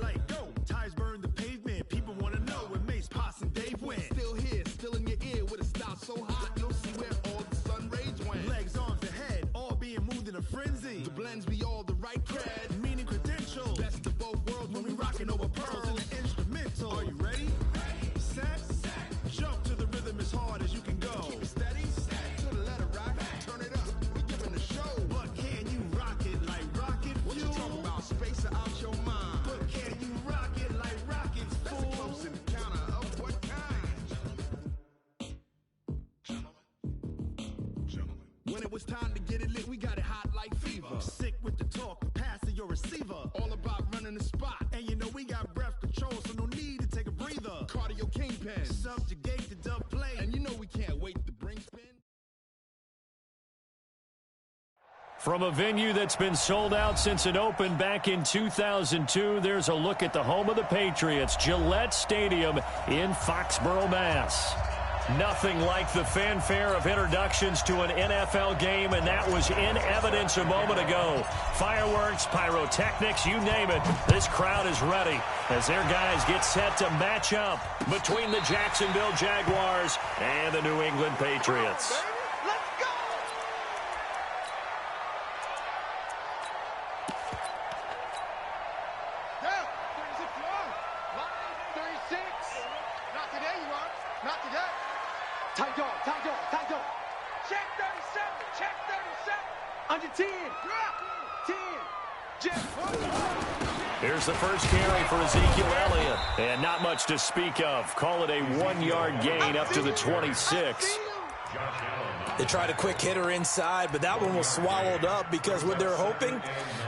light, go. Tires burn the pavement. People want to know when Mace, Pops, and Dave went. Still here, still in your ear with a style so hot. You'll see where all the sun rays went. Legs, arms, and head, all being moved in a frenzy. The blends be all the right cred, meaning credentials. Best of both worlds when we rockin' over pearls in the instrumental. Are you ready? Set. Jump to the rhythm as hard as you can go. Keep it steady. To the letter rock. Turn it up. We giving the show. But can you rock it like rocket fuel? What you talking about? Space or out your mind? But can you rock it like rockets, fool? That's a close encounter of what kind? Gentlemen. When it was time to get it lit, we got it hot like fever. Sick with the talk, passing your receiver. All about running the spot. And you know we got breath control, so no need to take a breather. Cardio kingpin. Subjugate the dub play. And you know we can't wait to bring spin. From a venue that's been sold out since it opened back in 2002, there's a look at the home of the Patriots, Gillette Stadium in Foxborough, Mass. Nothing like the fanfare of introductions to an NFL game, and that was in evidence a moment ago. Fireworks, pyrotechnics, you name it. This crowd is ready as their guys get set to match up between the Jacksonville Jaguars and the New England Patriots. Check 37. Under 10. 10. Here's the first carry for Ezekiel Elliott. And not much to speak of. Call it a 1-yard gain up to the 26. They tried a quick hitter inside, but that one was swallowed up because what they're hoping,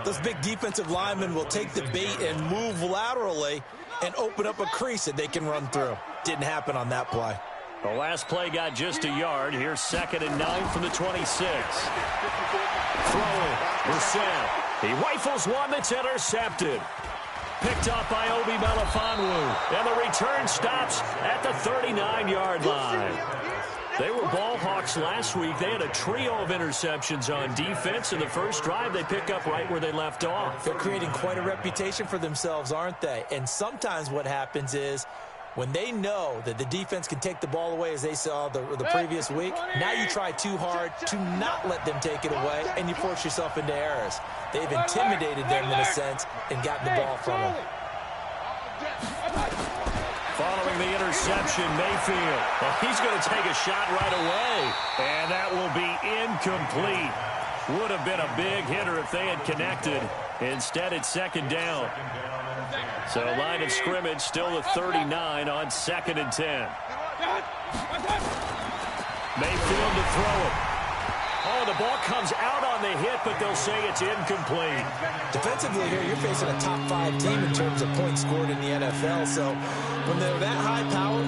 those big defensive linemen will take the bait and move laterally and open up a crease that they can run through. Didn't happen on that play. The last play got just a yard. Here's 2nd and 9 from the 26. Throwing. Brissett. He rifles one that's intercepted. Picked up by Obi Melifonwu. And the return stops at the 39-yard line. They were ball hawks last week. They had a trio of interceptions on defense. In the first drive, they pick up right where they left off. They're creating quite a reputation for themselves, aren't they? And sometimes what happens is, when they know that the defense can take the ball away, as they saw the previous week, now you try too hard to not let them take it away, and you force yourself into errors. They've intimidated them in a sense and gotten the ball from them. Following the interception, Mayfield. Well, he's going to take a shot right away, and that will be incomplete. Would have been a big hitter if they had connected. Instead, it's 2nd down. So line of scrimmage still the 39 on 2nd and 10. Mayfield to throw it. Oh, the ball comes out on the hit, but they'll say it's incomplete. Defensively here, you're facing a top 5 team in terms of points scored in the NFL. So when they're that high powered,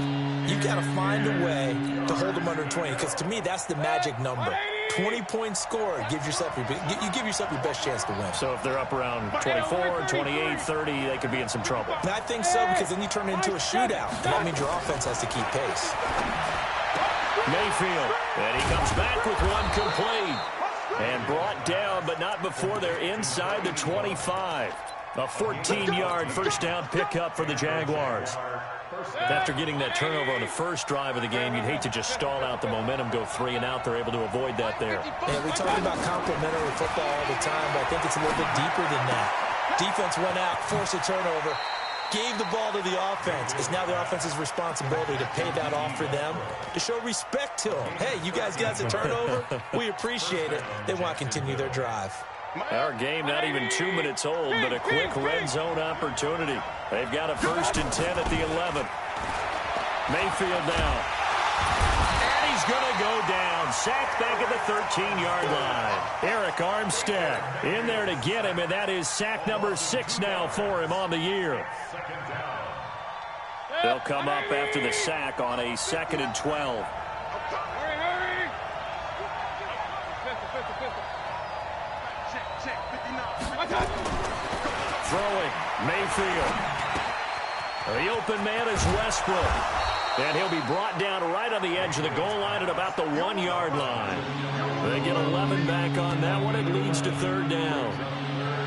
you got to find a way to hold them under 20. Because to me, that's the magic number. 20 points scored, you give yourself your best chance to win. So if they're up around 24, 28, 30, they could be in some trouble. And I think so, because then you turn it into a shootout. And that means your offense has to keep pace. Mayfield, and he comes back with one complete. And brought down, but not before they're inside the 25. A 14-yard first down pickup for the Jaguars. After getting that turnover on the first drive of the game, you'd hate to just stall out the momentum, go 3 and out. They're able to avoid that there. Yeah, we talk about complementary football all the time, but I think it's a little bit deeper than that. Defense went out, forced a turnover, gave the ball to the offense. It's now the offense's responsibility to pay that off for them, to show respect to them. Hey, you guys got the turnover. We appreciate it. They want to continue their drive. Our game not even 2 minutes old, but a quick red zone opportunity. They've got a 1st and 10 at the 11. Mayfield now. And he's going to go down. Sacked back at the 13-yard line. Eric Armstead in there to get him, and that is sack number 6 now for him on the year. They'll come up after the sack on a 2nd and 12. Throwing, Mayfield. The open man is Westbrook. And he'll be brought down right on the edge of the goal line at about the 1-yard line. They get 11 back on that one. It leads to 3rd down.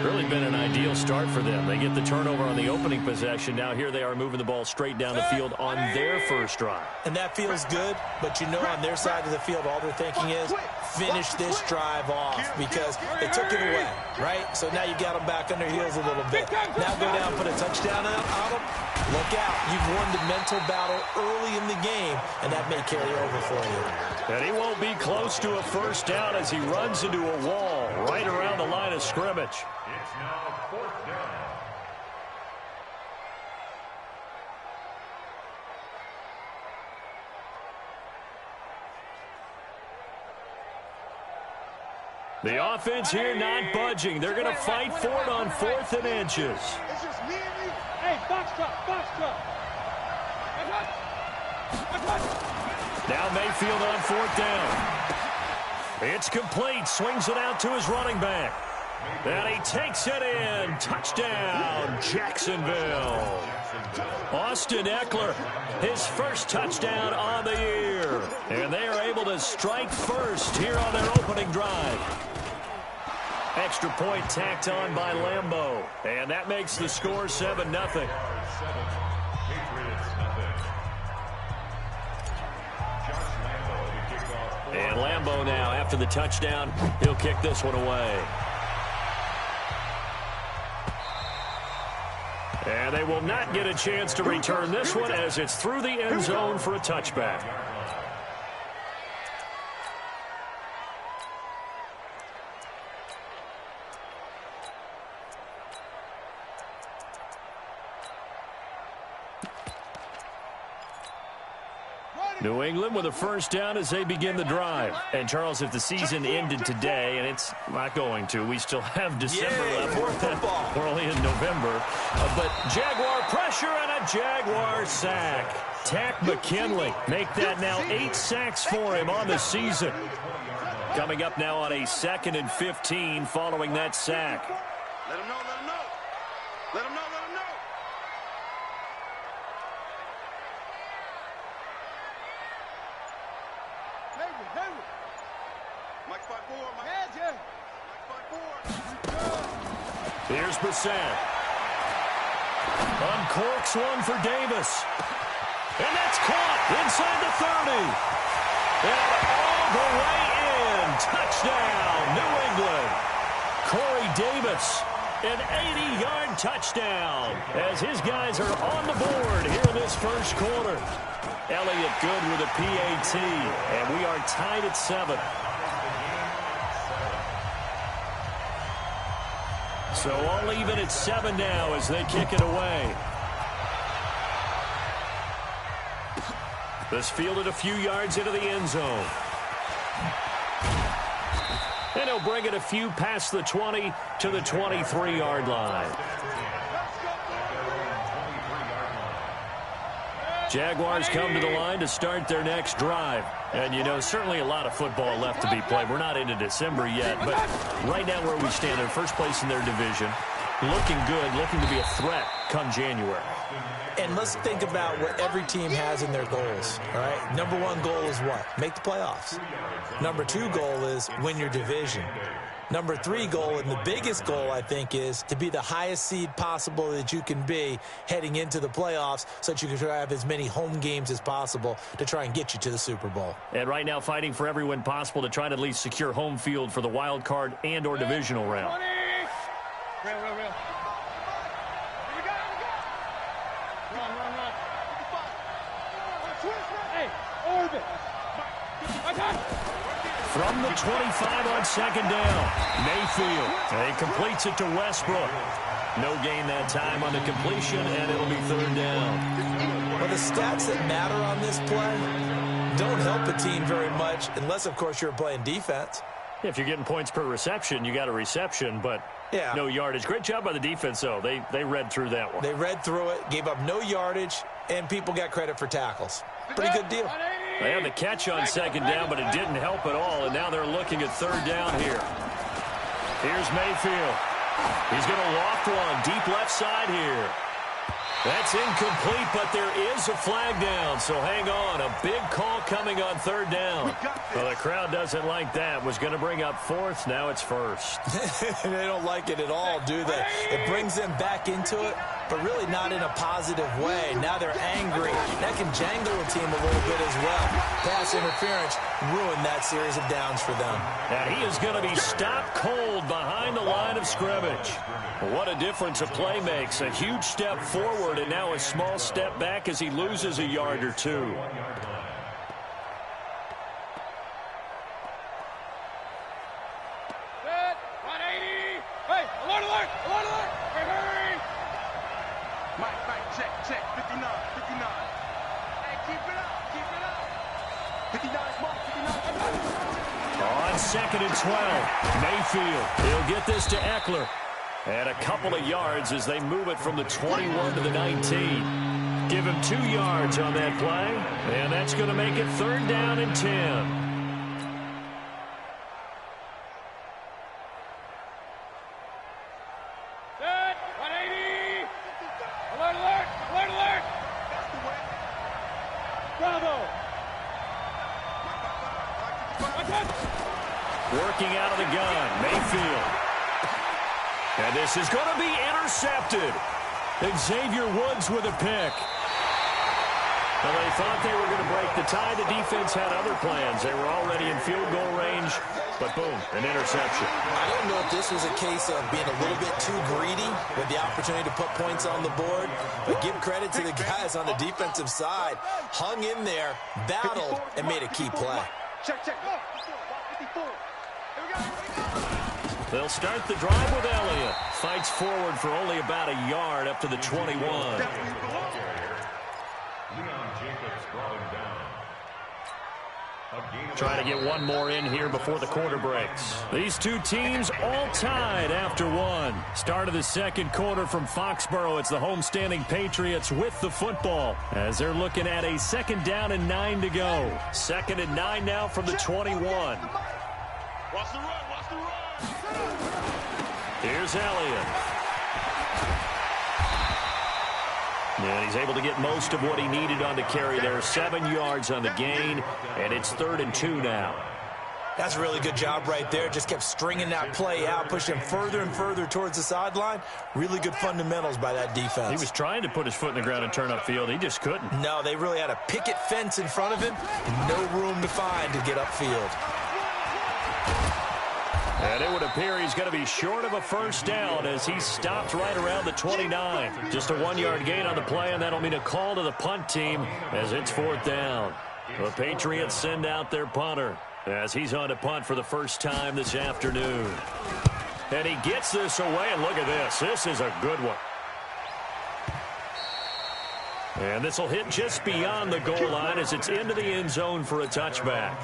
Really been an ideal start for them. They get the turnover on the opening possession. Now here they are moving the ball straight down the field on their first drive. And that feels good, but you know on their side of the field all they're thinking is finish this drive off because they took it away, right? So now you got them back on their heels a little bit. Now go down, put a touchdown on them. Look out. You've won the mental battle early in the game, and that may carry over for you. And he won't be close to a first down as he runs into a wall right around the line of scrimmage. It's now 4th down. The offense here not budging. They're going to fight for it on 4th and inches. It's just me and you. Hey, box truck, box truck. Now Mayfield on 4th down. It's complete. Swings it out to his running back. And he takes it in. Touchdown, Jacksonville. Austin Eckler, his first touchdown on the year. And they are able to strike first here on their opening drive. Extra point tacked on by Lambeau. And that makes the score 7-0. And Lambeau now, after the touchdown, he'll kick this one away. And they will not get a chance to return this one as it's through the end zone for a touchback. New England with a first down as they begin the drive. And, Charles, if the season ended today, and it's not going to, we still have December left. We're only in November. But Jaguar pressure and a Jaguar sack. Tack McKinley make that now 8 sacks for him on the season. Coming up now on a 2nd and 15 following that sack. Let him know, let him know. Let him know, let him know. Mike 5-4, Mike. Mike 5-4. Here's Brissett. Uncorks one for Davis. And that's caught inside the 30. And all the way in. Touchdown, New England. Corey Davis, an 80-yard touchdown as his guys are on the board here in this first quarter. Elliott good with a PAT, and we are tied at 7. So all even at 7 now as they kick it away. This fielded a few yards into the end zone. And he'll bring it a few past the 20 to the 23-yard line. Jaguars come to the line to start their next drive. And, you know, certainly a lot of football left to be played. We're not into December yet, but right now where we stand, in first place in their division, looking good, looking to be a threat come January. And let's think about what every team has in their goals, all right? Number 1 goal is what? Make the playoffs. Number 2 goal is win your division. Number 3 goal, and the biggest goal, I think, is to be the highest seed possible that you can be heading into the playoffs so that you can try to have as many home games as possible to try and get you to the Super Bowl. And right now fighting for every win possible to try to at least secure home field for the wild card and or divisional round. Real. Here we go. Run. Hey, orbit. From the 25 on 2nd down, Mayfield. And he completes it to Westbrook. No gain that time on the completion, and it'll be 3rd down. Well, the stats that matter on this play don't help a team very much unless, of course, you're playing defense. If you're getting points per reception, you got a reception, but no yardage. Great job by the defense, though. They read through that one. They read through it, gave up no yardage, and people got credit for tackles. Pretty good deal. They had the catch on 2nd down, but it didn't help at all, and now they're looking at 3rd down here. Here's Mayfield. He's going to loft one deep left side here. That's incomplete, but there is a flag down, so hang on. A big call coming on third down. Well, the crowd doesn't like that. Was going to bring up fourth. Now it's first. They don't like it at all, do they? It brings them back into it, but really not in a positive way. Now they're angry. That can jangle a team a little bit as well. Pass interference ruined that series of downs for them. And he is going to be stopped cold behind the line of scrimmage. What a difference a play makes. A huge step forward and now a small step back as he loses a yard or two. Set. 180. Hey, alert, alert, alert, alert. Hey, hurry. Mike, check, 59. Hey, keep it up. 59 is mark, 59. On second and 12, Mayfield. He'll get this to Eckler. And a couple of yards as they move it from the 21 to the 19. Give him 2 yards on that play, and that's going to make it third down and 10. Set. 180. Alert, alert, alert, alert. That's the way. Bravo. Working out of the gun, Mayfield. And this is going to be intercepted. Xavier Woods with a pick. Well, they thought they were going to break the tie. The defense had other plans. They were already in field goal range, but boom, an interception. I don't know if this was a case of being a little bit too greedy with the opportunity to put points on the board, but give credit to the guys on the defensive side. Hung in there, battled, and made a key play. Check. 54. Here we go. They'll start the drive with Elliott. Fights forward for only about a yard up to the 21. Leon Jacobs brought him down. Trying to get one more in here before the quarter breaks. These two teams all tied after one. Start of the second quarter from Foxborough. It's the homestanding Patriots with the football as they're looking at a 2nd down and 9 to go. 2nd and 9 now from the 21. Watch the run, watch the run. Here's Elliott. And he's able to get most of what he needed on the carry there. 7 yards on the gain, and it's 3rd and 2 now. That's a really good job right there. Just kept stringing that play out, pushing him further and further towards the sideline. Really good fundamentals by that defense. He was trying to put his foot in the ground and turn upfield. He just couldn't. No, they really had a picket fence in front of him and no room to find to get upfield. And it would appear he's going to be short of a first down as he stopped right around the 29. Just a 1-yard gain on the play, and that'll mean a call to the punt team as it's 4th down. The Patriots send out their punter as he's on to punt for the first time this afternoon. And he gets this away, and look at this. This is a good one. And this will hit just beyond the goal line as it's into the end zone for a touchback.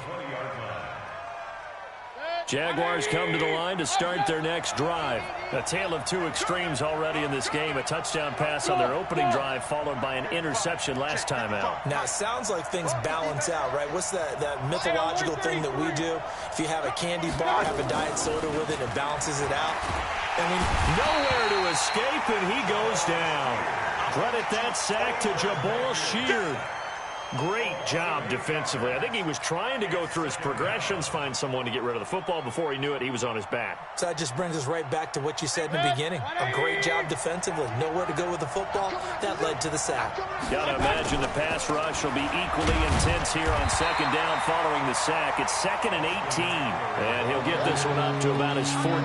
Jaguars come to the line to start their next drive. A tale of two extremes already in this game. A touchdown pass on their opening drive followed by an interception last time out. Now, it sounds like things balance out, right? What's that mythological thing that we do? If you have a candy bar, have a diet soda with it, it balances it out. I mean, nowhere to escape, and he goes down. Credit that sack to Jabal Sheard. Great job defensively. I think he was trying to go through his progressions, find someone to get rid of the football. Before he knew it, he was on his back. So that just brings us right back to what you said in the beginning. A great job defensively. Nowhere to go with the football. That led to the sack. Got to imagine the pass rush will be equally intense here on 2nd down following the sack. It's 2nd and 18. And he'll get this one up to about his 14.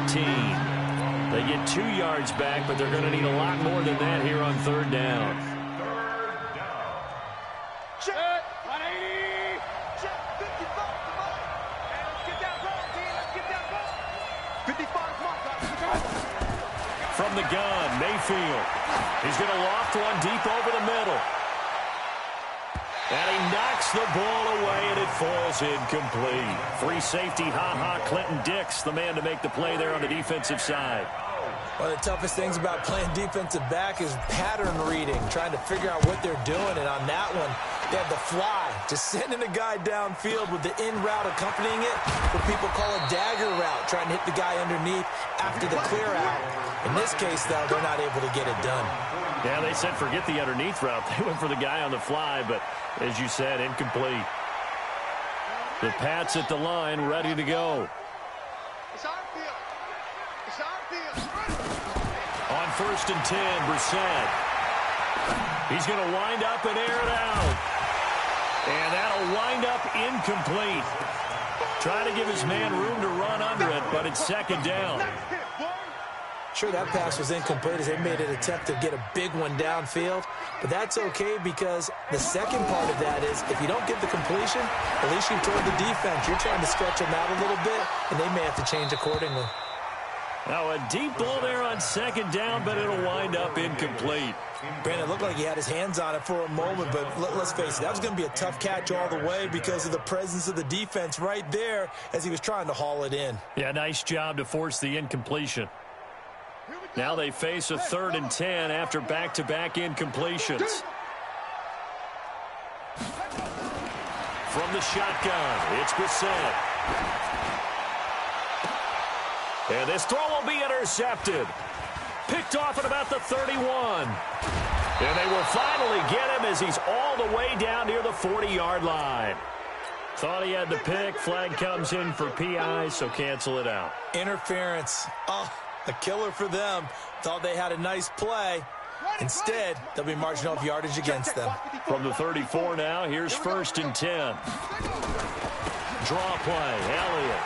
They get 2 yards back, but they're going to need a lot more than that here on 3rd down. Check. 180. Check. 55. Hey, let's get that ball, team. Let's get that ball. 55 mark, guys. From the gun, Mayfield. He's going to loft one deep over the middle. And he knocks the ball away, and it falls incomplete. Free safety, Clinton Dix, the man to make the play there on the defensive side. One of the toughest things about playing defensive back is pattern reading, trying to figure out what they're doing. And on that one, they had the fly, just sending a guy downfield with the in route accompanying it, what people call a dagger route, trying to hit the guy underneath after the clear out. In this case, though, they're not able to get it done. Yeah, they said forget the underneath route. They went for the guy on the fly, but as you said, incomplete. The Pats at the line, ready to go. It's our field. It's our field. On 1st and 10, Brissett. He's going to wind up and air it out. And that'll wind up incomplete. Trying to give his man room to run under it, but it's 2nd down. Sure, that pass was incomplete as they made an attempt to get a big one downfield. But that's okay because the second part of that is if you don't get the completion, at least you've told the defense you're trying to stretch them out a little bit, and they may have to change accordingly. Now a deep ball there on 2nd down, but it'll wind up incomplete. Brandon, it looked like he had his hands on it for a moment, but let's face it, that was going to be a tough catch all the way because of the presence of the defense right there as he was trying to haul it in. Yeah, nice job to force the incompletion. Now they face a 3rd and 10 after back-to-back incompletions. From the shotgun, it's Brissett. And this throw will be intercepted. Picked off at about the 31. And they will finally get him as he's all the way down near the 40-yard line. Thought he had the pick. Flag comes in for PI, so cancel it out. Interference. Oh, a killer for them. Thought they had a nice play. Instead, they'll be marching off yardage against them. From the 34 now, here's 1st and 10. Draw play, Elliott.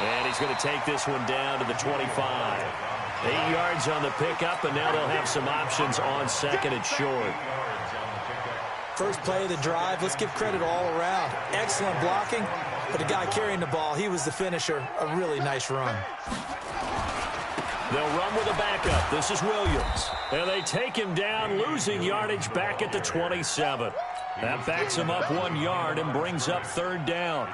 And he's going to take this one down to the 25. 8 yards on the pickup, and now they'll have some options on 2nd and short. First play of the drive, let's give credit all around. Excellent blocking, but the guy carrying the ball, he was the finisher. A really nice run. They'll run with a backup. This is Williams. And they take him down, losing yardage back at the 27. That backs him up 1 yard and brings up 3rd down.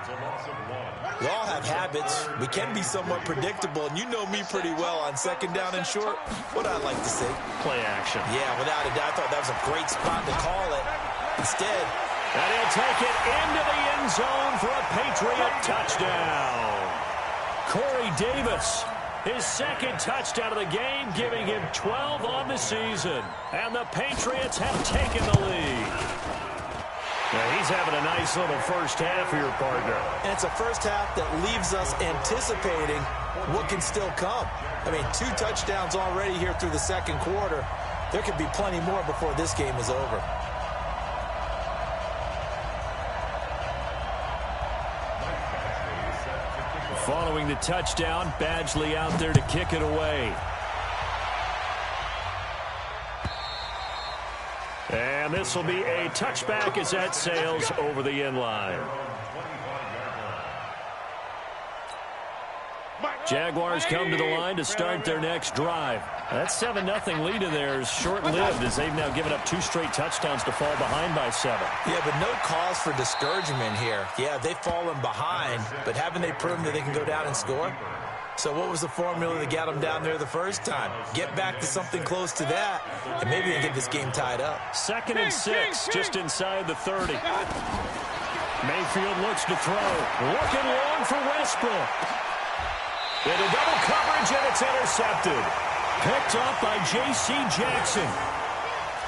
We all have habits. We can be somewhat predictable, and you know me pretty well on 2nd down and short. What I like to see. Play action. Yeah, without a doubt. I thought that was a great spot to call it. Instead. And he'll take it into the end zone for a Patriot touchdown. Corey Davis, his 2nd touchdown of the game, giving him 12 on the season. And the Patriots have taken the lead. Now he's having a nice little first half here, partner. And it's a first half that leaves us anticipating what can still come. I mean, 2 touchdowns already here through the 2nd quarter. There could be plenty more before this game is over. Following the touchdown, Badgley out there to kick it away. And this will be a touchback as that sails over the end line. Jaguars come to the line to start their next drive. That 7-0 lead in there is short-lived as they've now given up 2 straight touchdowns to fall behind by 7. Yeah, but no cause for discouragement here. Yeah, they've fallen behind, but haven't they proven that they can go down and score? So what was the formula that got them down there the first time? Get back to something close to that, and maybe they get this game tied up. 2nd and 6, just inside the 30. Mayfield looks to throw. Looking long for Westbrook. Into double coverage, and it's intercepted. Picked up by J.C. Jackson.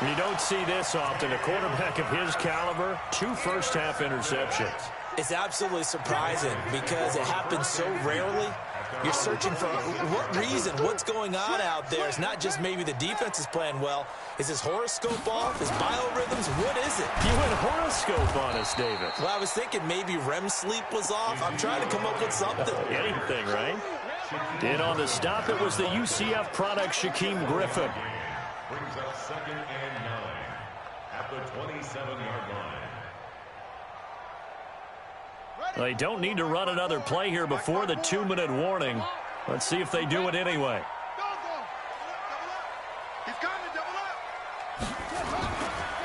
You don't see this often. A quarterback of his caliber, 2 first-half interceptions. It's absolutely surprising because it happens so rarely. You're searching for what reason, what's going on out there. It's not just maybe the defense is playing well. Is his horoscope off? His biorhythms? What is it? You went horoscope on us, David. Well, I was thinking maybe REM sleep was off. I'm trying to come up with something. Anything, right? And on the stop, it was the UCF product, Shaquem Griffin. Brings up 2nd and 9 at the 27-yard line. They don't need to run another play here before the 2-minute warning. Let's see if they do it anyway.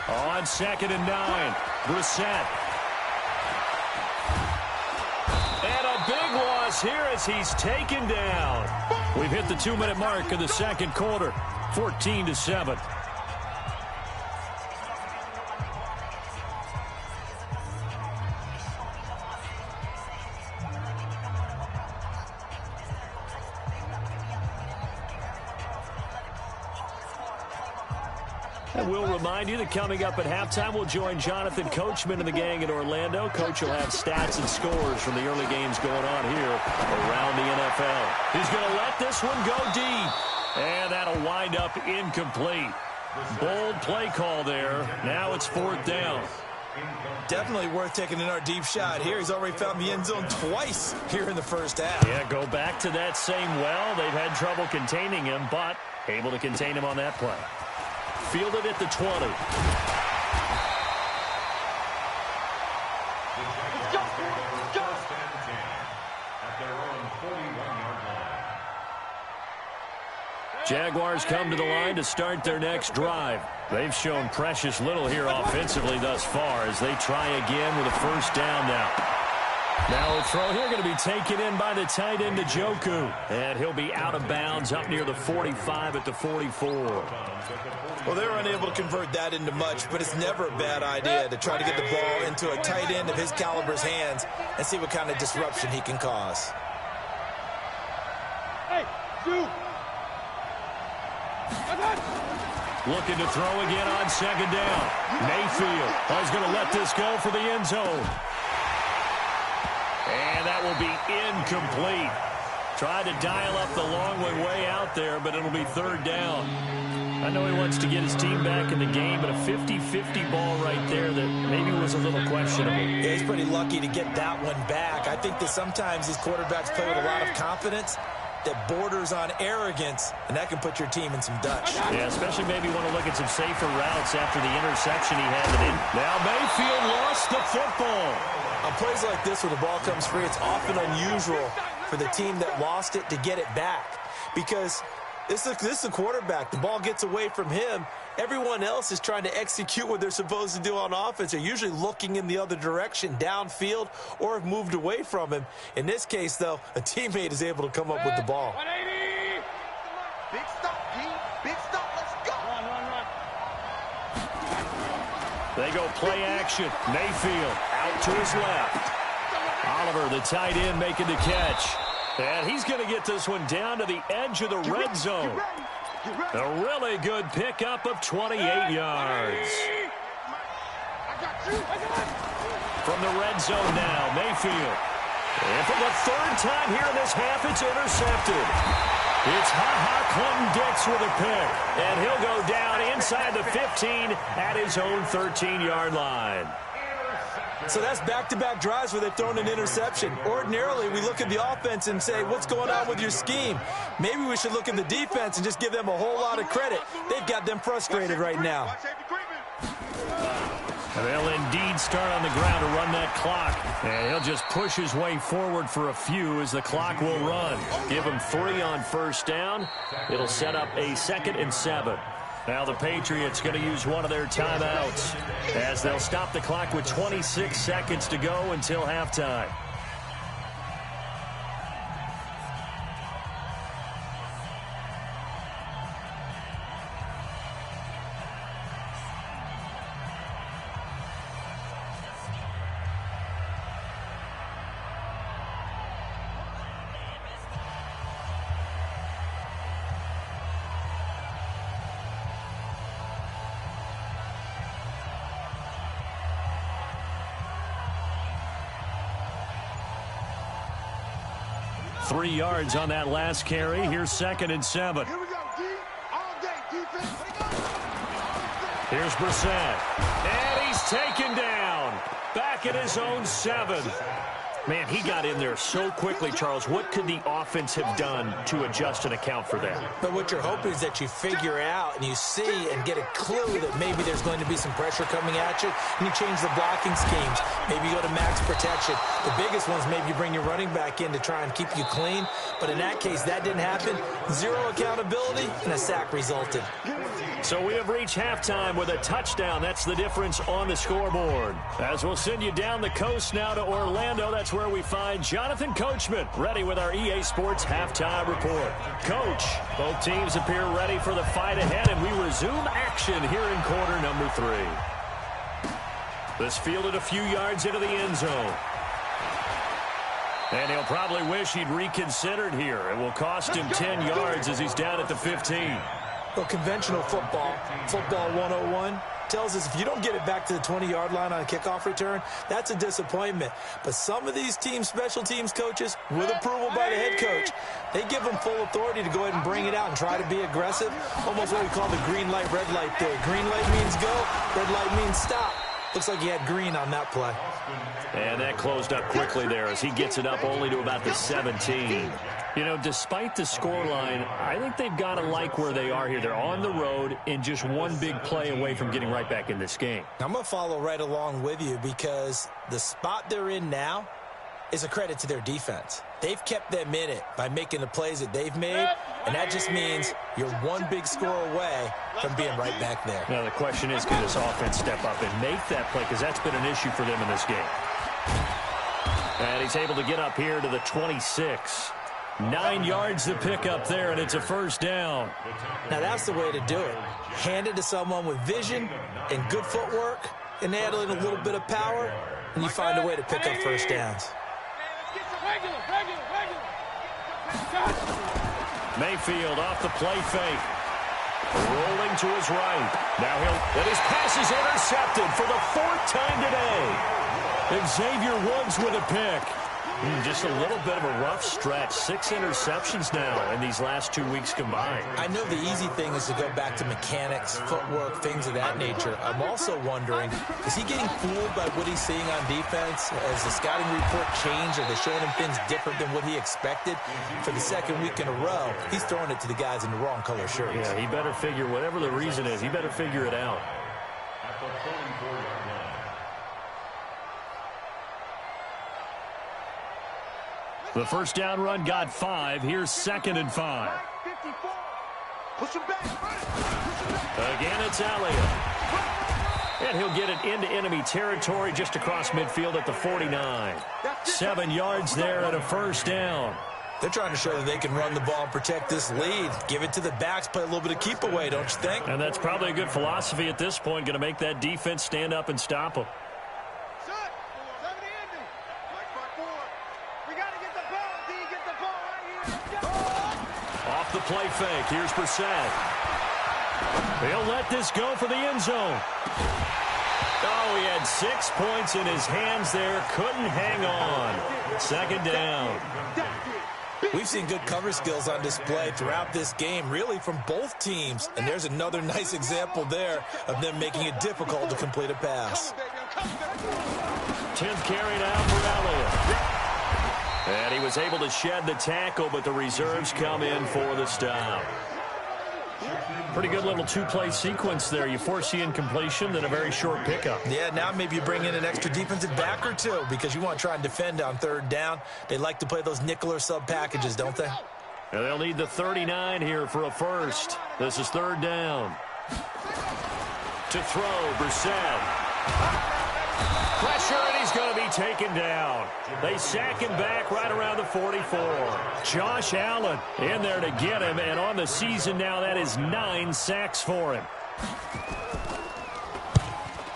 On 2nd and 9, Brissett. And a big loss here as he's taken down. We've hit the 2-minute mark of the 2nd quarter, 14-7. And we'll remind you that coming up at halftime, we'll join Jonathan Coachman and the gang in Orlando. Coach will have stats and scores from the early games going on here around the NFL. He's going to let this one go deep. And that'll wind up incomplete. Bold play call there. Now it's 4th down. Definitely worth taking in our deep shot here. He's already found the end zone twice here in the first half. Yeah, go back to that same well. They've had trouble containing him, but able to contain him on that play. Fielded at the 20. Jaguars come to the line to start their next drive. They've shown precious little here offensively thus far as they try again with a first down now. Now a throw here going to be taken in by the tight end Njoku. And he'll be out of bounds up near the 45 at the 44. Well, they were unable to convert that into much, but it's never a bad idea to try to get the ball into a tight end of his caliber's hands and see what kind of disruption he can cause. Hey, shoot! Looking to throw again on second down. Mayfield is going to let this go for the end zone. And that will be incomplete. Tried to dial up the long one way out there, but it'll be 3rd down. I know he wants to get his team back in the game, but a 50-50 ball right there that maybe was a little questionable. Yeah, he's pretty lucky to get that one back. I think that sometimes these quarterbacks play with a lot of confidence that borders on arrogance, and that can put your team in some Dutch. Yeah, especially maybe want to look at some safer routes after the interception he handed in. Now Mayfield lost the football. On plays like this where the ball comes free, it's often unusual for the team that lost it to get it back because this is a quarterback. The ball gets away from him. Everyone else is trying to execute what they're supposed to do on offense. They're usually looking in the other direction, downfield, or have moved away from him. In this case, though, a teammate is able to come up with the ball. 180! Big stop, G. Big stop. Let's go. Run. They go play action. Mayfield out to his left. Oliver, the tight end, making the catch. And he's going to get this one down to the edge of the red zone. A really good pickup of 28 yards. From the red zone now, Mayfield. And for the 3rd time here in this half, it's intercepted. It's Clinton-Dix with a pick. And he'll go down inside the 15 at his own 13-yard line. So that's back-to-back drives where they've thrown an interception. Ordinarily, we look at the offense and say, what's going on with your scheme? Maybe we should look at the defense and just give them a whole lot of credit. They've got them frustrated right now. They'll indeed start on the ground to run that clock. And he'll just push his way forward for a few as the clock will run. Give him 3 on first down. It'll set up a 2nd and 7. Now the Patriots going to use one of their timeouts as they'll stop the clock with 26 seconds to go until halftime. Three yards on that last carry. Here's 2nd and 7. Here we go, D. All day, defense. Here's Brissett. And he's taken down. Back at his own 7. Man, he got in there so quickly, Charles. What could the offense have done to adjust and account for that? But what you're hoping is that you figure out and you see and get a clue that maybe there's going to be some pressure coming at you, and you change the blocking schemes. Maybe you go to max protection. The biggest ones, maybe you bring your running back in to try and keep you clean. But in that case, that didn't happen. 0 accountability, and a sack resulted. So we have reached halftime with a touchdown. That's the difference on the scoreboard. As we'll send you down the coast now to Orlando, that's where we find Jonathan Coachman, ready with our EA Sports Halftime Report. Coach, both teams appear ready for the fight ahead, and we resume action here in quarter number 3. This fielded a few yards into the end zone. And he'll probably wish he'd reconsidered here. It will cost him 10 yards as he's down at the 15. Well, conventional football 101, tells us if you don't get it back to the 20-yard line on a kickoff return, that's a disappointment. But some of these special teams coaches, with approval by the head coach, they give them full authority to go ahead and bring it out and try to be aggressive. Almost what we call the green light, red light theory. Green light means go, red light means stop. Looks like he had green on that play. And that closed up quickly there as he gets it up only to about the 17. You know, despite the scoreline, I think they've got to like where they are here. They're on the road and just one big play away from getting right back in this game. I'm going to follow right along with you because the spot they're in now is a credit to their defense. They've kept them in it by making the plays that they've made, and that just means you're one big score away from being right back there. Now, the question is, can this offense step up and make that play? Because that's been an issue for them in this game. And he's able to get up here to the 26. 9 yards to pick up there, and it's a first down. Now, that's the way to do it. Hand it to someone with vision and good footwork, and add in a little bit of power, and you find a way to pick up first downs. Regular. Mayfield off the play fake. Rolling to his right. Now and his pass is intercepted for the 4th time today. Xavier Woods with a pick. Just a little bit of a rough stretch. 6 interceptions now in these last 2 weeks combined. I know the easy thing is to go back to mechanics, footwork, things of that nature. I'm also wondering, is he getting fooled by what he's seeing on defense? Has the scouting report changed? Are they showing him things different than what he expected? For the 2nd week in a row, he's throwing it to the guys in the wrong color shirts. Yeah, he better figure, whatever the reason is, he better figure it out. At the 44-yard line. The first down run got 5. Here's 2nd and 5. 54. Push him back. Again, it's Elliott. And he'll get it into enemy territory just across midfield at the 49. 7 yards there and a first down. They're trying to show that they can run the ball and protect this lead. Give it to the backs, play a little bit of keep away, don't you think? And that's probably a good philosophy at this point, going to make that defense stand up and stop them. Off the play fake. Here's Brissett. He'll let this go for the end zone. Oh, he had 6 points in his hands there. Couldn't hang on. 2nd down. We've seen good cover skills on display throughout this game, really from both teams. And there's another nice example there of them making it difficult to complete a pass. 10th carry now for Elliott. And he was able to shed the tackle, but the reserves come in for the stop. Pretty good little 2-play sequence there. You force the incompletion, then a very short pickup. Yeah, now maybe you bring in an extra defensive back or two because you want to try and defend on 3rd down. They like to play those nickel or sub packages, don't they? And they'll need the 39 here for a first. This is 3rd down. To throw, Brissett. Pressure, and he's going to be taken down. They sack him back right around the 44. Josh Allen in there to get him, and on the season now, that is 9 sacks for him.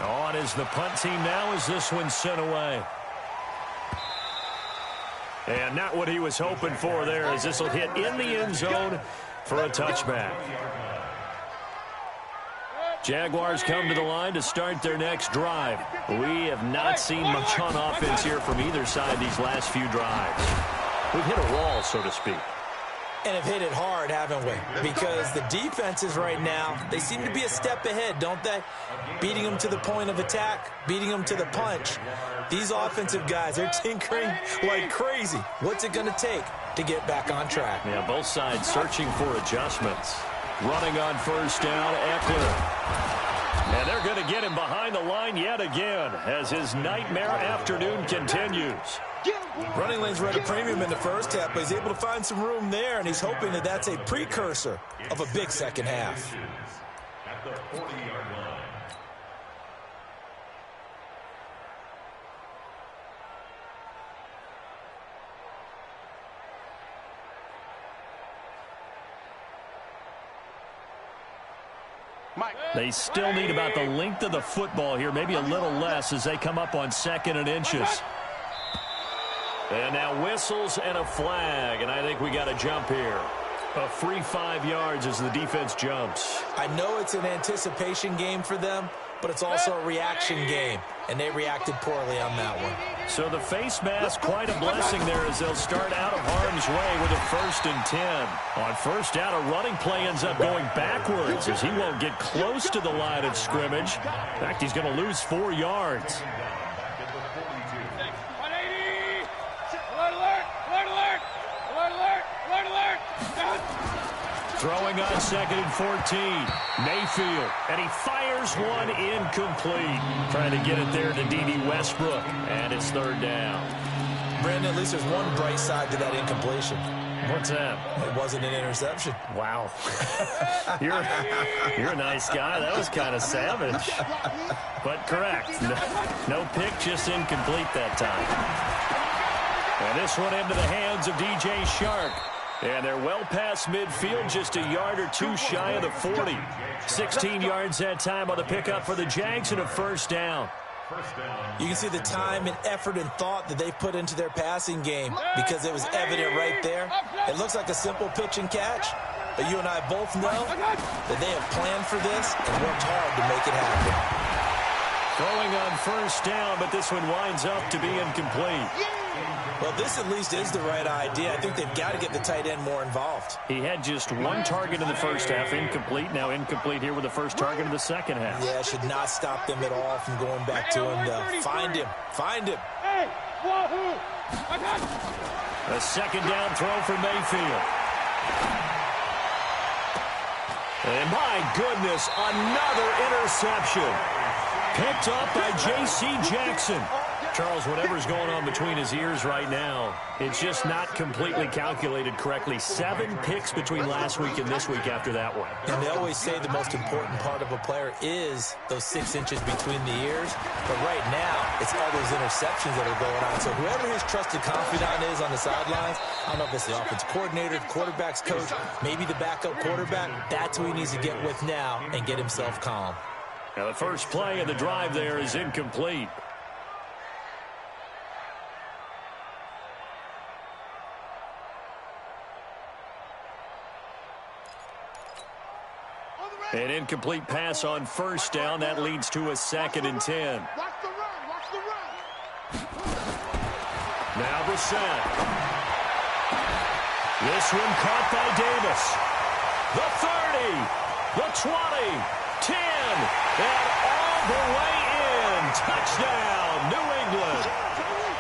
On is the punt team now as this one's sent away. And not what he was hoping for there, as this will hit in the end zone for a touchback. Jaguars come to the line to start their next drive. We have not seen much on offense here from either side these last few drives. We've hit a wall, so to speak. And have hit it hard, haven't we? Because the defenses right now, they seem to be a step ahead, don't they? Beating them to the point of attack, beating them to the punch. These offensive guys, they're tinkering like crazy. What's it going to take to get back on track? Yeah, both sides searching for adjustments. Running on first down, Eckler. And they're going to get him behind the line yet again as his nightmare afternoon continues. Running lanes were at a premium in the first half, but he's able to find some room there, and he's hoping that that's a precursor of a big second half. At the 40-yard line. They still need about the length of the football here, maybe a little less as they come up on 2nd and inches. And now whistles and a flag, and I think we got a jump here. A free 5 yards as the defense jumps. I know it's an anticipation game for them, but it's also a reaction game, and they reacted poorly on that one. So the face mask, quite a blessing there as they'll start out of harm's way with a 1st and 10. On first down, a running play ends up going backwards as he won't get close to the line of scrimmage. In fact, he's going to lose 4 yards. 180! Alert, alert! Alert, alert! Alert, alert! Alert, alert! Throwing on 2nd and 14. Mayfield, and he fires one incomplete. Trying to get it there to D.D. Westbrook, and it's 3rd down. Brandon, at least there's one bright side to that incompletion. What's that? It wasn't an interception. Wow. You're a nice guy. That was kind of savage. But correct. No pick, just incomplete that time. And this one into the hands of DJ Shark. And they're well past midfield, just a yard or 2 shy of the 40. 16 yards that time on the pickup for the Jags and a 1st down. You can see the time and effort and thought that they put into their passing game because it was evident right there. It looks like a simple pitch and catch, but you and I both know that they have planned for this and worked hard to make it happen. Throwing on 1st down, but this one winds up to be incomplete. Well, this at least is the right idea. I think they've got to get the tight end more involved. He had just 1 target in the first half, incomplete. Now incomplete here with the first target in the second half. Yeah, should not stop them at all from going back to him. Find him. Find him. Hey, wahoo! A 2nd down throw for Mayfield. And my goodness, another interception. Picked up by J.C. Jackson. Charles, whatever's going on between his ears right now, it's just not completely calculated correctly. 7 picks between last week and this week after that one. And they always say the most important part of a player is those 6 inches between the ears. But right now, it's all those interceptions that are going on. So whoever his trusted confidant is on the sidelines, I don't know if it's the offensive coordinator, the quarterback's coach, maybe the backup quarterback, that's who he needs to get with now and get himself calm. Now the first play of the drive there is incomplete. An incomplete pass on 1st down. That leads to a 2nd and 10. Watch the run. Watch the run. Now the set. This one caught by Davis. The 30, the 20, 10, and all the way in. Touchdown, New England.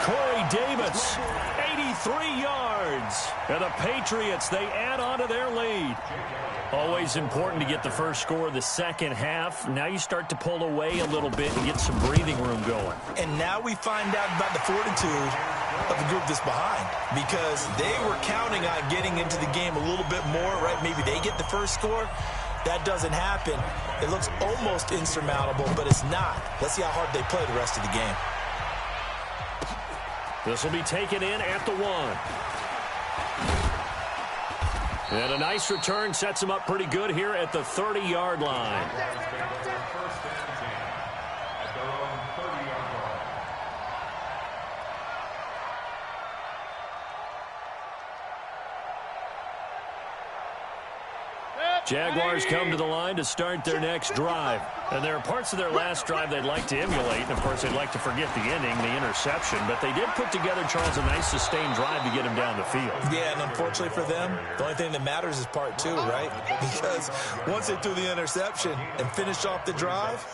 Corey Davis, 83 yards. And the Patriots, they add on to their lead. Always important to get the first score of the second half. Now you start to pull away a little bit and get some breathing room going. And now we find out about the fortitude of the group that's behind, because they were counting on getting into the game a little bit more, right? Maybe they get the first score. That doesn't happen. It looks almost insurmountable, but it's not. Let's see how hard they play the rest of the game. This will be taken in at the 1. And a nice return sets him up pretty good here at the 30-yard line. Jaguars come to the line to start their next drive. And there are parts of their last drive they'd like to emulate. And, of course, they'd like to forget the ending, the interception. But they did put together, Charles, a nice sustained drive to get him down the field. Yeah, and unfortunately for them, the only thing that matters is part 2, right? Because once they threw the interception and finished off the drive,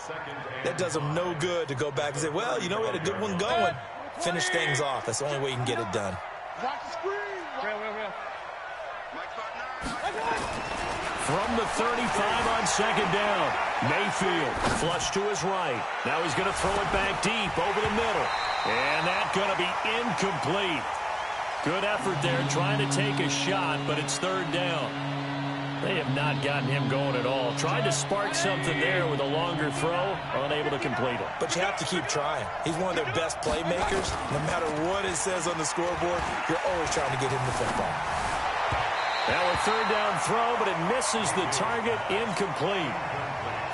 that does them no good to go back and say, well, you know, we had a good one going. Finish things off. That's the only way you can get it done. Watch the screen. From the 35 on 2nd down, Mayfield flush to his right. Now he's going to throw it back deep over the middle. And that's going to be incomplete. Good effort there trying to take a shot, but it's 3rd down. They have not gotten him going at all. Tried to spark something there with a longer throw, unable to complete it. But you have to keep trying. He's one of their best playmakers. No matter what it says on the scoreboard, you're always trying to get him the football. Now a 3rd down throw, but it misses the target, incomplete.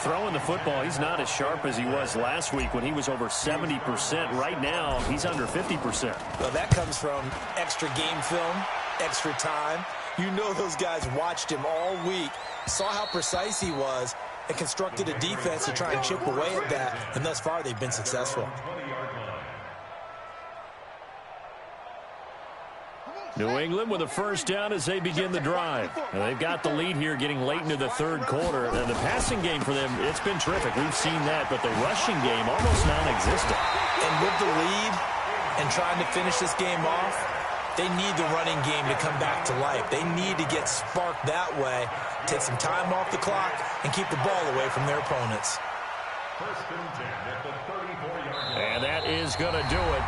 Throwing the football, he's not as sharp as he was last week when he was over 70%. Right now, he's under 50%. Well, that comes from extra game film, extra time. You know those guys watched him all week, saw how precise he was, and constructed a defense to try and chip away at that. And thus far, they've been successful. New England with a first down as they begin the drive. Now, they've got the lead here getting late into the third quarter. And the passing game for them, it's been terrific. We've seen that, but the rushing game almost non-existent. And with the lead and trying to finish this game off, they need the running game to come back to life. They need to get sparked that way, take some time off the clock, and keep the ball away from their opponents. And that is going to do it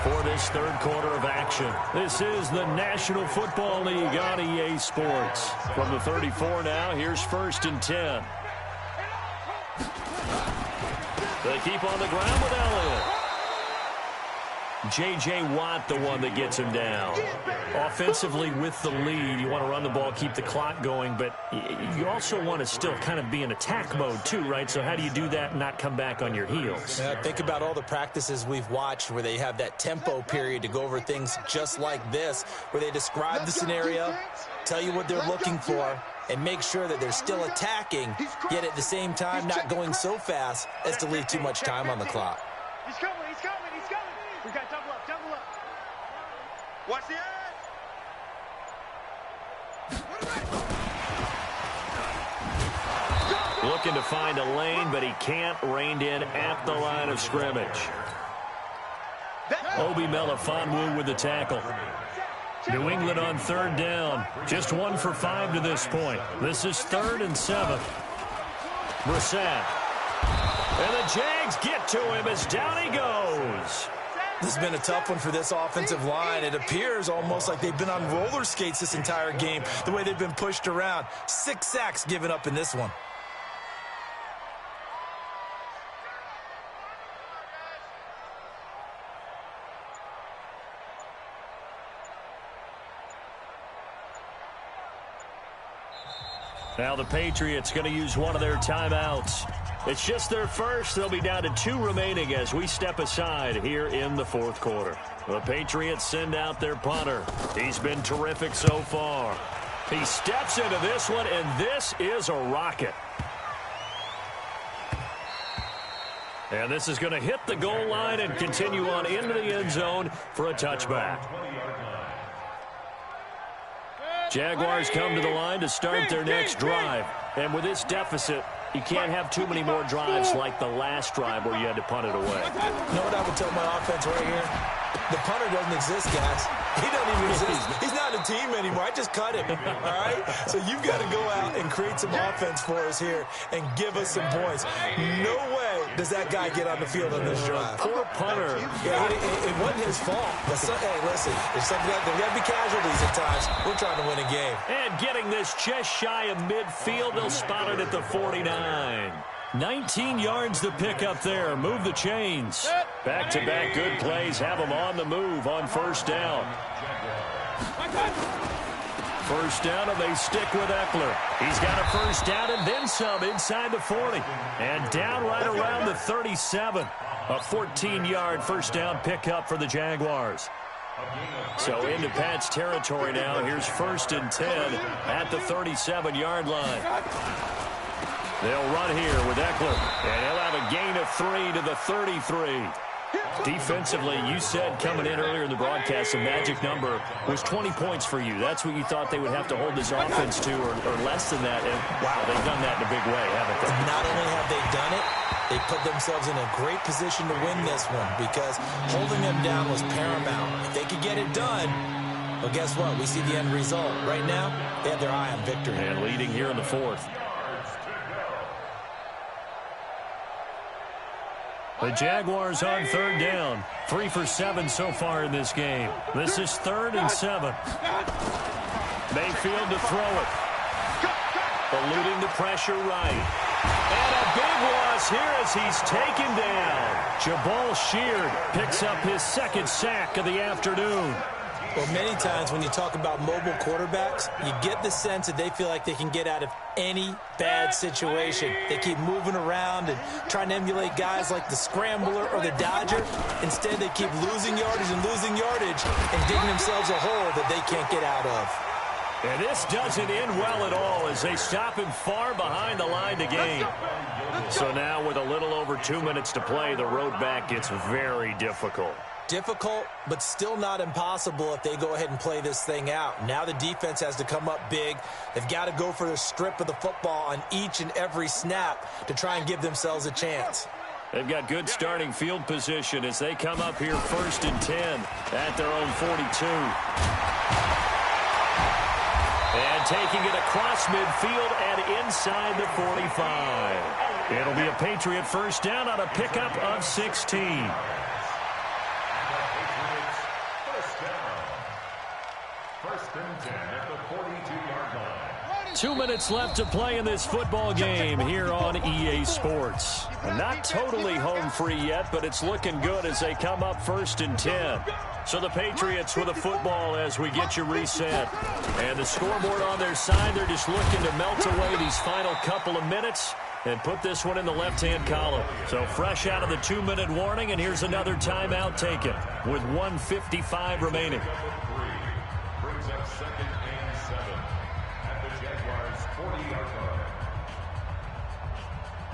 for this third quarter of action. This is the National Football League on EA Sports. From the 34 now, here's 1st and 10. They keep on the ground with Elliott. J.J. Watt, the one that gets him down. Offensively with the lead, you want to run the ball, keep the clock going, but you also want to still kind of be in attack mode too, right? So how do you do that and not come back on your heels? Think about all the practices we've watched where they have that tempo period to go over things just like this, where they describe the scenario, tell you what they're looking for, and make sure that they're still attacking, yet at the same time not going so fast as to leave too much time on the clock. He's coming, he's coming, he's coming. We got double up, double up. Watch the edge. Looking to find a lane, but he can't. Reined in at the line of scrimmage. Obi Melifonwu with the tackle. New England on 3rd down. Just 1 for 5 to this point. This is 3rd and 7. Brissett. And the Jags get to him as down he goes. This has been a tough one for this offensive line. It appears almost like they've been on roller skates this entire game, the way they've been pushed around. 6 sacks given up in this one. Now the Patriots going to use one of their timeouts. It's just their first. They'll be down to 2 remaining as we step aside here in the 4th quarter. The Patriots send out their punter. He's been terrific so far. He steps into this one, and this is a rocket. And this is going to hit the goal line and continue on into the end zone for a touchback. Jaguars come to the line to start their next drive. And with this deficit, you can't have too many more drives like the last drive where you had to punt it away. You know what I would tell my offense right here? The punter doesn't exist, guys. He doesn't even exist. He's not a team anymore. I just cut him, all right? So you've got to go out and create some offense for us here and give us some points. No way does that guy get on the field on this drive. Poor punter. Yeah, it wasn't his fault. Hey, listen, there's got to be casualties at times. We're trying to win a game. And getting this just shy of midfield, they'll spot it at the 49. 19 yards to pick up there. Move the chains. Back-to-back good plays. Have them on the move on 1st down. 1st down, and they stick with Eckler. He's got a 1st down and then some inside the 40. And down right around the 37. A 14-yard 1st down pickup for the Jaguars. So into Pat's territory now. Here's 1st and 10 at the 37-yard line. They'll run here with Eckler, and he'll have a gain of 3 to the 33. Defensively, you said coming in earlier in the broadcast, the magic number was 20 points for you. That's what you thought they would have to hold this offense to, or less than that. And, wow, they've done that in a big way, haven't they? Not only have they done it, they put themselves in a great position to win this one because holding them down was paramount. If they could get it done, well, guess what? We see the end result. Right now, they have their eye on victory. And leading here in the 4th. The Jaguars on 3rd down. 3 for 7 so far in this game. This is 3rd and 7. Mayfield to throw it. Eluding the pressure right. And a big loss here as he's taken down. Jabal Sheard picks up his 2nd sack of the afternoon. Well, many times when you talk about mobile quarterbacks, you get the sense that they feel like they can get out of any bad situation. They keep moving around and trying to emulate guys like the Scrambler or the Dodger. Instead, they keep losing yardage and digging themselves a hole that they can't get out of. And this doesn't end well at all as they stop him far behind the line to gain. So now with a little over 2 minutes to play, the road back gets very difficult. Difficult, but still not impossible if they go ahead and play this thing out. Now the defense has to come up big. They've got to go for the strip of the football on each and every snap to try and give themselves a chance. They've got good starting field position as they come up here 1st and 10 at their own 42. And taking it across midfield and inside the 45. It'll be a Patriot first down on a pickup of 16. First and 10 at the 42-yard line. 2 minutes left to play in this football game here on EA Sports. Not totally home free yet, but it's looking good as they come up 1st and 10. So the Patriots with the football as we get you reset. And the scoreboard on their side, they're just looking to melt away these final couple of minutes and put this one in the left-hand column. So fresh out of the 2-minute warning, and here's another timeout taken with 1:55 remaining. Brings up 2nd and 7 at the Jaguars' 40-yard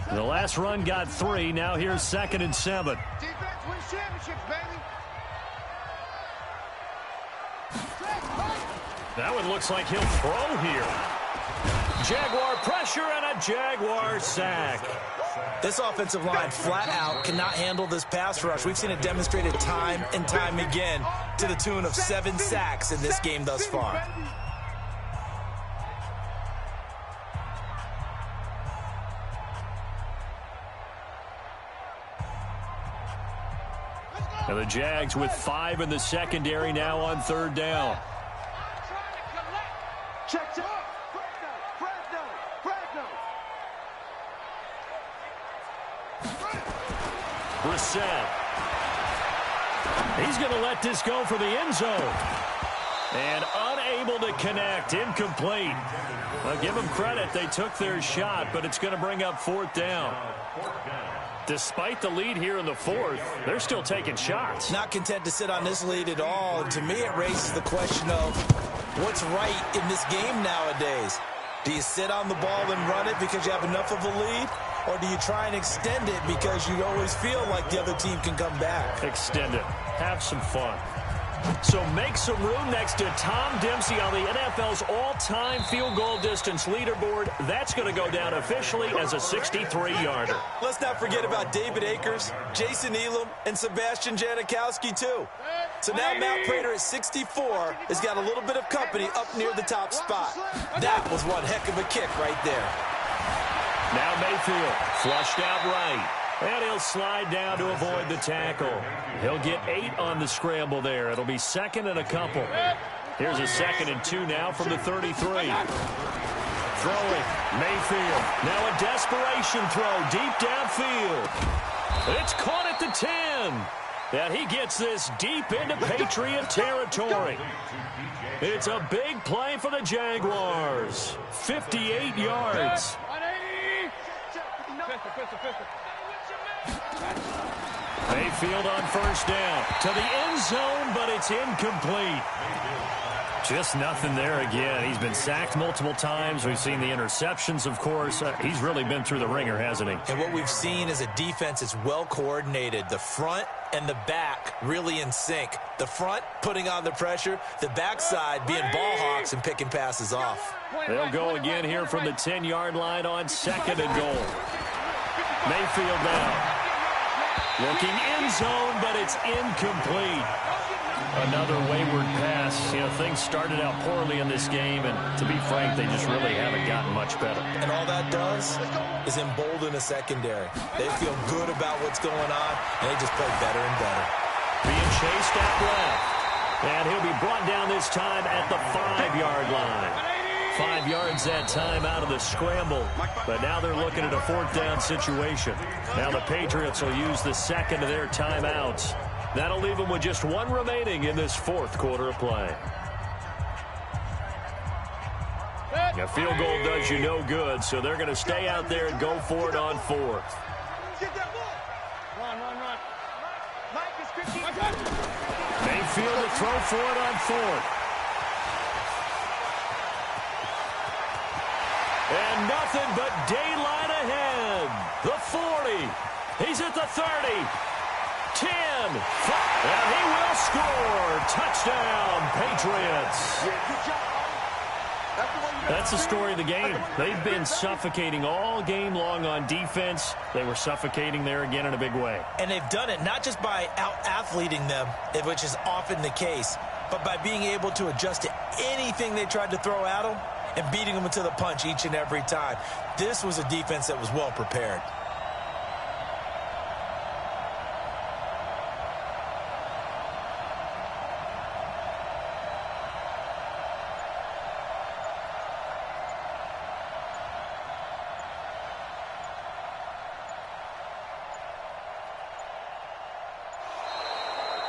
line. The last run got 3. Now here's 2nd and 7. Defense wins championships, baby. That one looks like he'll throw here. Jaguar pressure and a Jaguar sack. This offensive line flat out cannot handle this pass rush. We've seen it demonstrated time and time again to the tune of 7 sacks in this game thus far. And the Jags with 5 in the secondary now on 3rd down. Check. Brissett. He's going to let this go for the end zone. And unable to connect. Incomplete. Well, give them credit. They took their shot, but it's going to bring up 4th down. Despite the lead here in the 4th, they're still taking shots. Not content to sit on this lead at all. And to me, it raises the question of what's right in this game nowadays. Do you sit on the ball and run it because you have enough of a lead? Or do you try and extend it because you always feel like the other team can come back? Extend it. Have some fun. So make some room next to Tom Dempsey on the NFL's all-time field goal distance leaderboard. That's going to go down officially as a 63-yarder. Let's not forget about David Akers, Jason Elam, and Sebastian Janikowski, too. So now Matt Prater at 64 has got a little bit of company up near the top spot. That was one heck of a kick right there. Now Mayfield flushed out right. And he'll slide down to avoid the tackle. He'll get 8 on the scramble there. It'll be 2nd and a couple. Here's a 2nd and 2 now from the 33. Throwing. Mayfield. Now a desperation throw deep downfield. It's caught at the 10. And he gets this deep into Patriot territory. It's a big play for the Jaguars. 58 yards. Mayfield on 1st down to the end zone, but it's incomplete. Just nothing there again. He's been sacked multiple times. We've seen the interceptions, of course. He's really been through the ringer, hasn't he? And what we've seen is a defense that's well coordinated. The front and the back really in sync. The front putting on the pressure, the backside being ball hawks and picking passes off. They'll go again here from the 10-yard line on 2nd and goal. Mayfield now. Looking end zone, but it's incomplete. Another wayward pass. You know, things started out poorly in this game, and to be frank, they just really haven't gotten much better. And all that does is embolden a secondary. They feel good about what's going on, and they just play better and better. Being chased out left. And he'll be brought down this time at the 5-yard line. 5 yards that time out of the scramble. But now they're looking at a 4th down situation. Now the Patriots will use the 2nd of their timeouts. That'll leave them with just one remaining in this fourth quarter of play. A field goal does you no good, so they're going to stay out there and go for it on fourth. Run. Mayfield to throw for it on fourth. And nothing but daylight ahead. The 40. He's at the 30. 10. 5. And he will score. Touchdown, Patriots. That's the story of the game. They've been suffocating all game long on defense. They were suffocating there again in a big way. And they've done it not just by out-athleting them, which is often the case, but by being able to adjust to anything they tried to throw at them and beating them to the punch each and every time. This was a defense that was well prepared.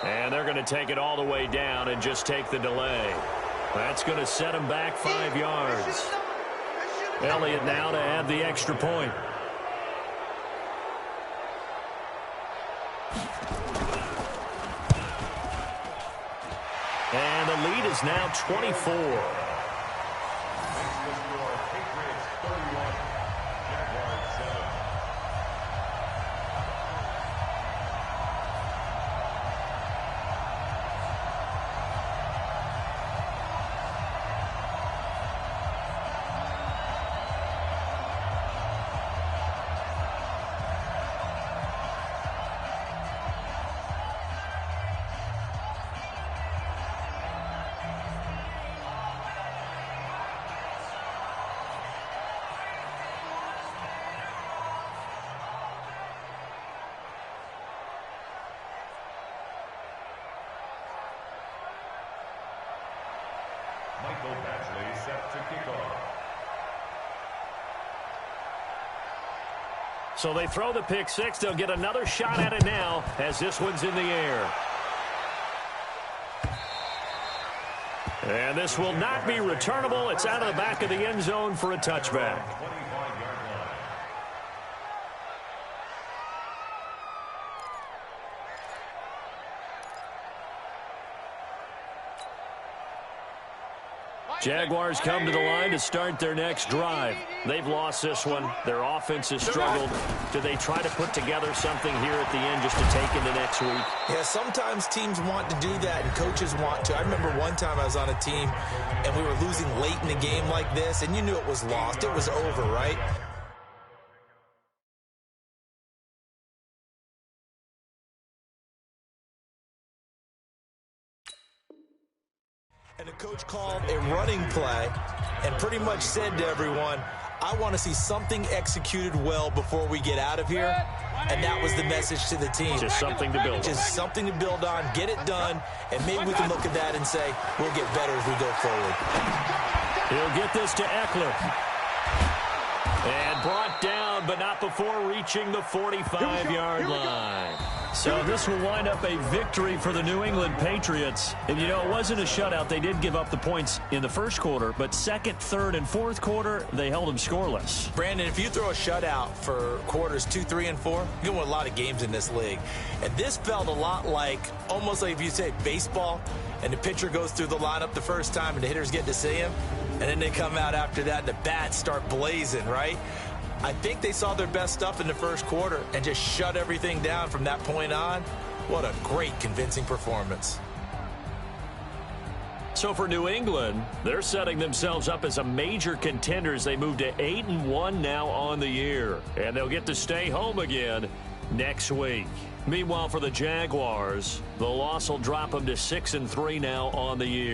And they're going to take it all the way down and just take the delay. That's going to set them back 5 yards. Elliott now to add the extra point. And the lead is now 24. Set to kick off. So they throw the pick six. They'll get another shot at it now as this one's in the air. And this will not be returnable. It's out of the back of the end zone for a touchback. Jaguars come to the line to start their next drive. They've lost this one. Their offense has struggled. Do they try to put together something here at the end just to take into next week? Yeah, sometimes teams want to do that and coaches want to. I remember one time I was on a team and we were losing late in the game like this, and you knew it was lost. It was over, right? And the coach called a running play and pretty much said to everyone, I want to see something executed well before we get out of here. And that was the message to the team. Just something to build on. Just something to build on, get it done, and maybe we can look at that and say, we'll get better as we go forward. He'll get this to Eckler. And brought down, but not before reaching the 45-yard line. So this will wind up a victory for the New England Patriots. And, you know, it wasn't a shutout. They did give up the points in the first quarter, but second, third, and fourth quarter, they held them scoreless. Brandon, if you throw a shutout for quarters 2, 3, and 4, you can win a lot of games in this league. And this felt a lot like, almost like if you say baseball, and the pitcher goes through the lineup the first time and the hitters get to see him, and then they come out after that and the bats start blazing, right? I think they saw their best stuff in the first quarter and just shut everything down from that point on. What a great, convincing performance. So for New England, they're setting themselves up as a major contender as they move to 8-1 now on the year. And they'll get to stay home again next week. Meanwhile, for the Jaguars, the loss will drop them to 6-3 now on the year.